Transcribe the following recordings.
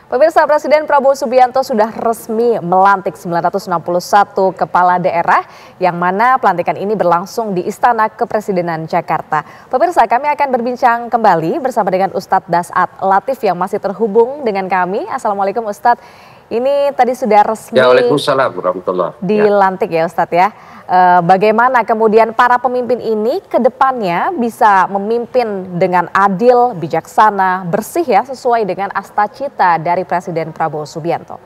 Pemirsa, Presiden Prabowo Subianto sudah resmi melantik 961 kepala daerah yang mana pelantikan ini berlangsung di Istana Kepresidenan Jakarta. Pemirsa, kami akan berbincang kembali bersama dengan Ustadz Dasat Latif yang masih terhubung dengan kami. Assalamualaikum Ustadz. Ini tadi sudah resmi Waalaikumsalam warahmatullahi dilantik ya Ustadz ya. Bagaimana kemudian para pemimpin ini ke depannya bisa memimpin dengan adil, bijaksana, bersih ya sesuai dengan asta-cita dari Presiden Prabowo Subianto?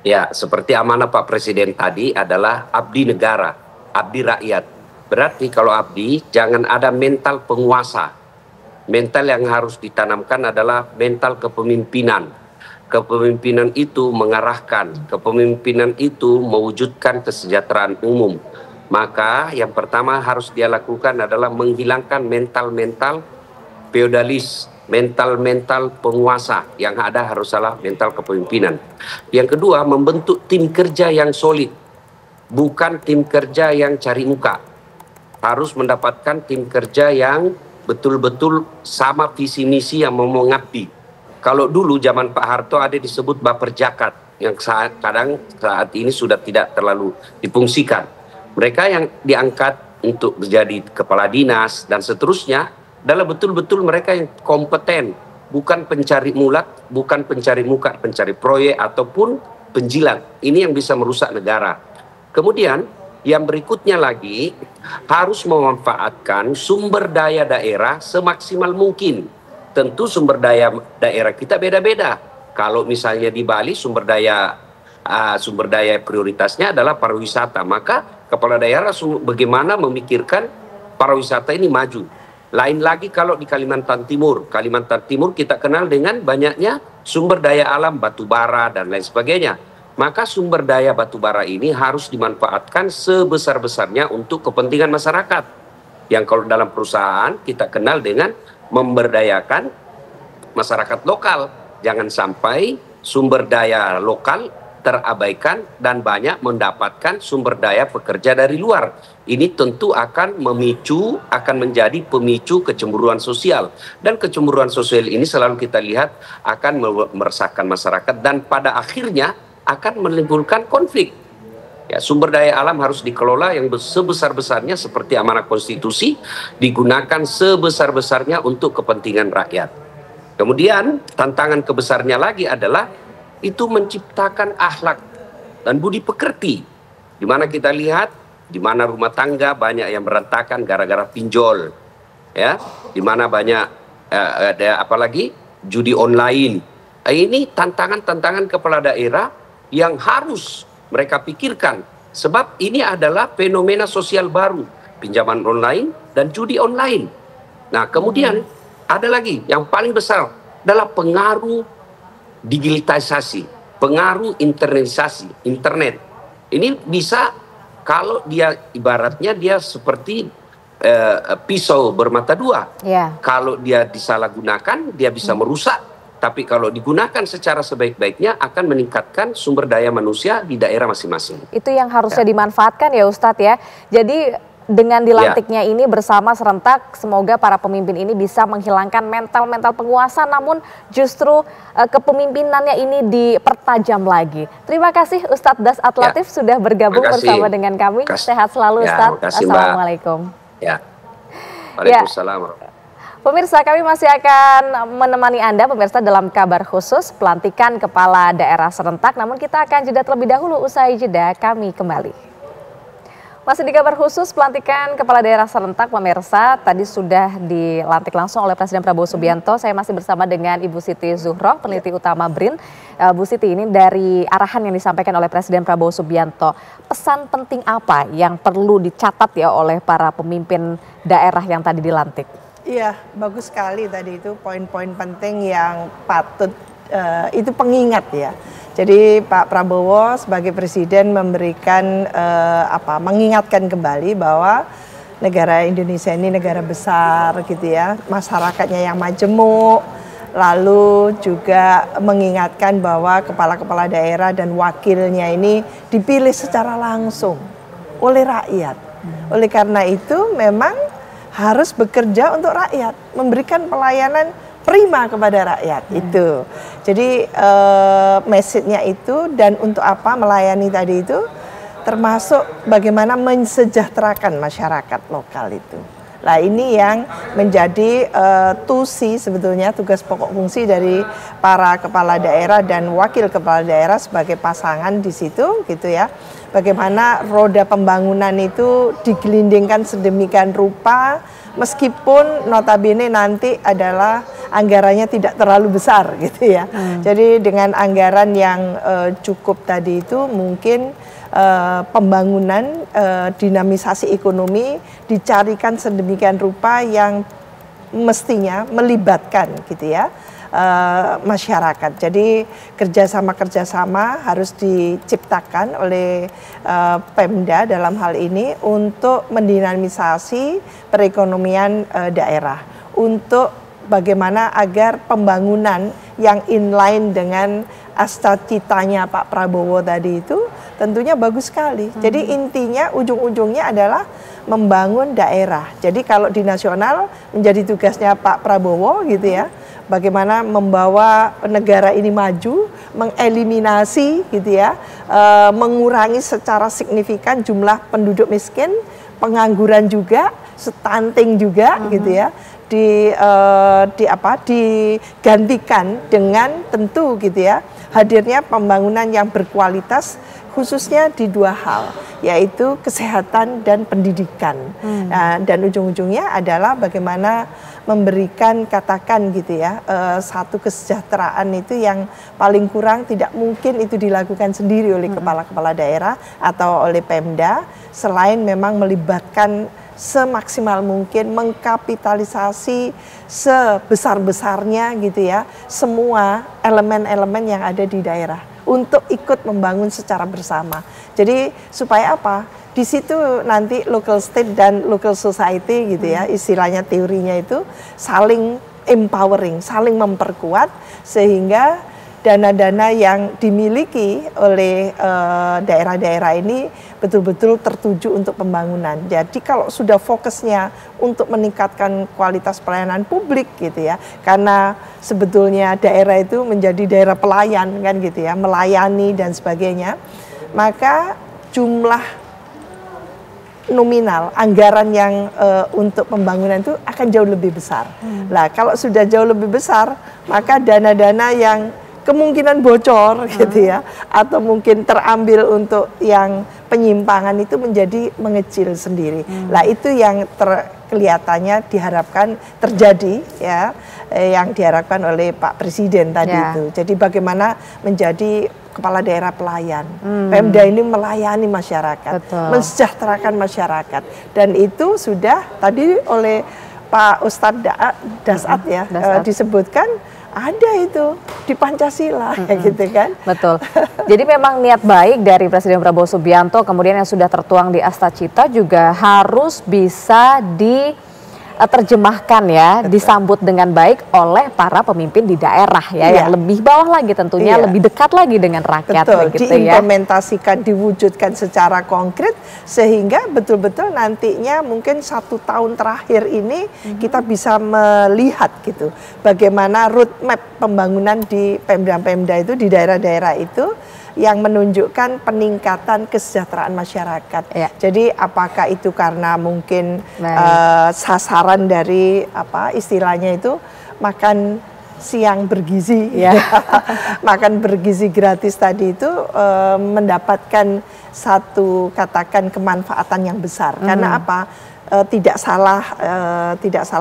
Ya, seperti amanah Pak Presiden tadi adalah abdi negara, abdi rakyat. Berarti kalau abdi jangan ada mental penguasa. Mental yang harus ditanamkan adalah mental kepemimpinan. Kepemimpinan itu mengarahkan, kepemimpinan itu mewujudkan kesejahteraan umum. Maka yang pertama harus dia lakukan adalah menghilangkan mental-mental feodalis, mental-mental penguasa. Yang ada haruslah mental kepemimpinan. Yang kedua, membentuk tim kerja yang solid, bukan tim kerja yang cari muka. Harus mendapatkan tim kerja yang betul-betul sama visi misi yang mau mengabdi. Kalau dulu zaman Pak Harto ada disebut baper jakat yang saat ini sudah tidak terlalu difungsikan. Mereka yang diangkat untuk menjadi kepala dinas dan seterusnya adalah betul-betul mereka yang kompeten, bukan pencari mulat, bukan pencari muka, pencari proyek ataupun penjilat. Ini yang bisa merusak negara. Kemudian yang berikutnya lagi harus memanfaatkan sumber daya daerah semaksimal mungkin. Tentu sumber daya daerah kita beda-beda. Kalau misalnya di Bali sumber daya prioritasnya adalah pariwisata, maka kepala daerah bagaimana memikirkan pariwisata ini maju. Lain lagi kalau di Kalimantan Timur. Kalimantan Timur kita kenal dengan banyaknya sumber daya alam, batu bara dan lain sebagainya. Maka sumber daya batu bara ini harus dimanfaatkan sebesar-besarnya untuk kepentingan masyarakat. Yang kalau dalam perusahaan kita kenal dengan memberdayakan masyarakat lokal. Jangan sampai sumber daya lokal terabaikan dan banyak mendapatkan sumber daya pekerja dari luar. Ini tentu akan menjadi pemicu kecemburuan sosial. Dan kecemburuan sosial ini selalu kita lihat akan meresahkan masyarakat dan pada akhirnya akan menimbulkan konflik. Ya, sumber daya alam harus dikelola yang sebesar-besarnya seperti amanah konstitusi, digunakan sebesar-besarnya untuk kepentingan rakyat. Kemudian tantangan kebesarnya lagi adalah itu menciptakan akhlak dan budi pekerti. Di mana kita lihat, di mana rumah tangga banyak yang berantakan gara-gara pinjol. Ya, di mana banyak ada apalagi judi online. Ini tantangan-tantangan kepala daerah yang harus mereka pikirkan, sebab ini adalah fenomena sosial baru, pinjaman online dan judi online. Nah, kemudian ada lagi yang paling besar adalah pengaruh digitalisasi, pengaruh internetisasi, internet. Ini bisa kalau dia ibaratnya dia seperti pisau bermata dua. Yeah. Kalau dia disalahgunakan, dia bisa merusak. Tapi kalau digunakan secara sebaik-baiknya akan meningkatkan sumber daya manusia di daerah masing-masing. Itu yang harusnya dimanfaatkan ya Ustadz ya. Jadi dengan dilantiknya ini bersama serentak semoga para pemimpin ini bisa menghilangkan mental-mental penguasa namun justru kepemimpinannya ini dipertajam lagi. Terima kasih Ustadz Dasat Latif sudah bergabung bersama dengan kami. Sehat selalu Ustadz. Assalamualaikum. Waalaikumsalam. Pemirsa, kami masih akan menemani Anda pemirsa dalam kabar khusus pelantikan kepala daerah serentak. Namun kita akan jeda terlebih dahulu, usai jeda kami kembali. Masih di kabar khusus pelantikan kepala daerah serentak pemirsa, tadi sudah dilantik langsung oleh Presiden Prabowo Subianto. Saya masih bersama dengan Ibu Siti Zuhroh, peneliti utama BRIN. Bu Siti, ini dari arahan yang disampaikan oleh Presiden Prabowo Subianto, pesan penting apa yang perlu dicatat ya oleh para pemimpin daerah yang tadi dilantik? Iya, bagus sekali tadi itu poin-poin penting yang patut itu pengingat ya. Jadi Pak Prabowo sebagai presiden memberikan mengingatkan kembali bahwa negara Indonesia ini negara besar gitu ya, masyarakatnya yang majemuk. Lalu juga mengingatkan bahwa kepala-kepala daerah dan wakilnya ini dipilih secara langsung oleh rakyat. Oleh karena itu memang harus bekerja untuk rakyat, memberikan pelayanan prima kepada rakyat itu. Jadi message-nya itu, dan untuk apa melayani tadi itu, termasuk bagaimana mensejahterakan masyarakat lokal itu. Nah ini yang menjadi tusi sebetulnya, tugas pokok fungsi dari para kepala daerah dan wakil kepala daerah sebagai pasangan di situ gitu ya. Bagaimana roda pembangunan itu digelindingkan sedemikian rupa, meskipun notabene nanti adalah anggarannya tidak terlalu besar gitu ya. Jadi dengan anggaran yang cukup tadi itu mungkin pembangunan, dinamisasi ekonomi dicarikan sedemikian rupa yang mestinya melibatkan gitu ya masyarakat. Jadi kerjasama harus diciptakan oleh Pemda dalam hal ini untuk mendinamisasi perekonomian daerah, untuk bagaimana agar pembangunan yang inline dengan cita-citanya Pak Prabowo tadi itu tentunya bagus sekali. Jadi intinya ujung-ujungnya adalah membangun daerah. Jadi kalau di nasional menjadi tugasnya Pak Prabowo gitu ya, bagaimana membawa negara ini maju, mengeliminasi gitu ya, mengurangi secara signifikan jumlah penduduk miskin, pengangguran juga, stunting juga gitu ya. Digantikan dengan tentu gitu ya, hadirnya pembangunan yang berkualitas, khususnya di dua hal, yaitu kesehatan dan pendidikan. Nah, dan ujung-ujungnya adalah bagaimana memberikan, katakan gitu ya, satu kesejahteraan itu yang paling kurang tidak mungkin itu dilakukan sendiri oleh kepala-kepala daerah atau oleh Pemda, selain memang melibatkan semaksimal mungkin, mengkapitalisasi sebesar-besarnya gitu ya, semua elemen-elemen yang ada di daerah untuk ikut membangun secara bersama. Jadi supaya apa? Di situ nanti local state dan local society gitu ya, istilahnya teorinya itu saling empowering, saling memperkuat, sehingga dana-dana yang dimiliki oleh daerah-daerah ini betul-betul tertuju untuk pembangunan. Jadi kalau sudah fokusnya untuk meningkatkan kualitas pelayanan publik gitu ya, karena sebetulnya daerah itu menjadi daerah pelayan kan gitu ya, melayani dan sebagainya, maka jumlah nominal anggaran yang untuk pembangunan itu akan jauh lebih besar. Nah, kalau sudah jauh lebih besar, maka dana-dana yang kemungkinan bocor gitu ya, atau mungkin terambil untuk yang penyimpangan itu menjadi mengecil sendiri. Nah itu yang kelihatannya diharapkan terjadi ya, yang diharapkan oleh Pak Presiden tadi itu. Jadi bagaimana menjadi kepala daerah pelayan. Pemda ini melayani masyarakat, mensejahterakan masyarakat, dan itu sudah tadi oleh Pak Ustadz Dasat ya disebutkan. Ada itu di Pancasila, gitu kan? Betul. Jadi memang niat baik dari Presiden Prabowo Subianto, kemudian yang sudah tertuang di Astacita juga harus bisa diterjemahkan ya, disambut dengan baik oleh para pemimpin di daerah ya, yang lebih bawah lagi tentunya, lebih dekat lagi dengan rakyat. Betul, diimplementasikan, diwujudkan secara konkret, sehingga betul-betul nantinya mungkin 1 tahun terakhir ini kita bisa melihat gitu, bagaimana roadmap pembangunan di Pemda-Pemda itu, di daerah-daerah itu, yang menunjukkan peningkatan kesejahteraan masyarakat. Jadi apakah itu karena mungkin sasaran dari apa istilahnya itu makan siang bergizi, makan bergizi gratis tadi itu mendapatkan satu katakan kemanfaatan yang besar. Karena apa? Tidak salah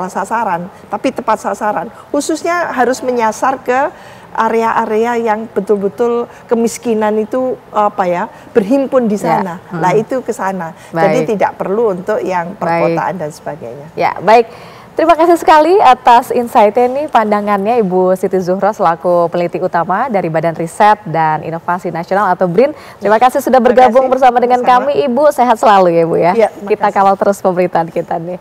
sasaran, tapi tepat sasaran. Khususnya harus menyasar ke area-area yang betul-betul kemiskinan itu apa ya, berhimpun di sana. Nah itu ke sana. Jadi tidak perlu untuk yang perkotaan dan sebagainya. Ya, baik. Terima kasih sekali atas insight-nya nih, pandangannya Ibu Siti Zuhro selaku peneliti utama dari Badan Riset dan Inovasi Nasional atau BRIN. Terima kasih sudah bergabung bersama dengan kami, Ibu. Sehat selalu ya, Bu ya. Kita kawal terus pemerintahan kita nih.